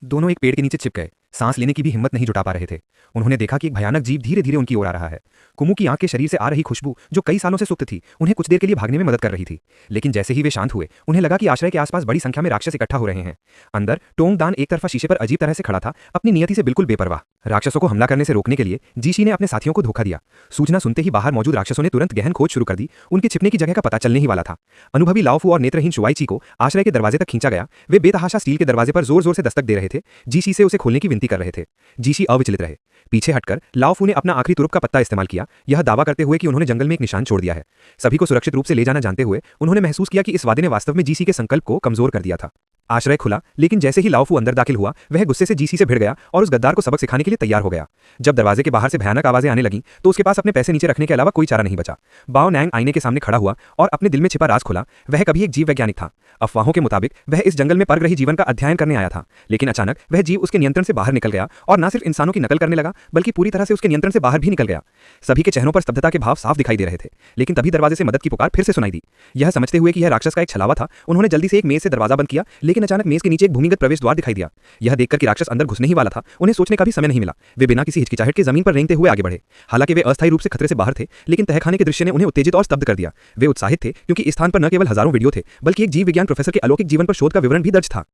दोनों एक पेड़ के नीचे छिप गए, सांस लेने की भी हिम्मत नहीं जुटा पा रहे थे। उन्होंने देखा कि एक भयानक जीव धीरे धीरे उनकी ओर आ रहा है। कुमू की आंख के शरीर से आ रही खुशबू, जो कई सालों से सुप्त थी, उन्हें कुछ देर के लिए भागने में मदद कर रही थी। लेकिन जैसे ही वे शांत हुए, उन्हें लगा कि आश्रय के आसपास बड़ी संख्या में राक्षस इकट्ठा हो रहे हैं। अंदर टोंगदान एक तरफा शीशे पर अजीब तरह से खड़ा था, अपनी नियति से बिल्कुल बेपरवाह। राक्षसों को हमला करने से रोकने के लिए जीशी ने अपने साथियों को धोखा दिया। सूचना सुनते ही बाहर मौजूद राक्षसों ने तुरंत गहन खोज शुरू कर दी। उनके छिपने की जगह का पता चलने ही वाला था। अनुभवी लाओफू और नेत्रहीन शुआइची को आश्रय के दरवाजे तक खींचा गया। वे बेतहाशा स्टील के दरवाजे पर जोर जोर से दस्तक दे रहे थे, जीशी से उसे खोलने की विनती कर रहे थे। जीशी अविचलित रहे। पीछे हटकर लाओफू ने अपना आखिरी तुरुप का पत्ता इस्तेमाल किया, यह दावा करते हुए कि उन्होंने जंगल में एक निशान छोड़ दिया है। सभी को सुरक्षित रूप से ले जाना जानते हुए उन्होंने महसूस किया कि इस वादे ने वास्तव में जीसी के संकल्प को कमजोर कर दिया था। आश्रय खुला, लेकिन जैसे ही लाओफू अंदर दाखिल हुआ, वह गुस्से से जीसी से भिड़ गया और उस गद्दार को सबक सिखाने के लिए तैयार हो गया। जब दरवाजे के बाहर से भयानक आवाजें आने लगीं, तो उसके पास अपने पैसे नीचे रखने के अलावा कोई चारा नहीं बचा। बाओ नैंग आईने के सामने खड़ा हुआ और अपने दिल में छिपा राज खोला। वह कभी एक जीव वैज्ञानिक था। अफवाहों के मुताबिक वह इस जंगल में परग्रही जीवन का अध्ययन करने आया था, लेकिन अचानक वह जीव उसके नियंत्रण से बाहर निकल गया और न सिर्फ इंसानों की नकल करने लगा, बल्कि पूरी तरह से उसके नियंत्रण से बाहर भी निकल गया। सभी के चेहरों पर स्तब्धता के भाव साफ दिखाई दे रहे थे, लेकिन तभी दरवाजे से मदद की पुकार फिर से सुनाई दी। यह समझते हुए कि यह राक्षस का एक छलावा था, उन्होंने जल्दी से एक मेज से दरवाजा बंद किया, लेकिन अचानक मेज के नीचे एक भूमिगत प्रवेश द्वार दिखाई दिया। यह देखकर कि राक्षस अंदर घुसने ही वाला था, उन्हें सोचने का भी समय नहीं मिला। वे बिना किसी हिचकिचाहट के जमीन पर रेंगते हुए आगे बढ़े। हालांकि वे अस्थायी रूप से खतरे से बाहर थे, लेकिन तहखाने के दृश्य ने उन्हें उत्तेजित और स्तब्ध कर दिया। वे उत्साहित थे क्योंकि इस स्थान पर न केवल हजारों वीडियो थे, बल्कि एक जीव विज्ञान प्रोफेसर के अलौकिक जीवन पर शोध का विवरण भी दर्ज था।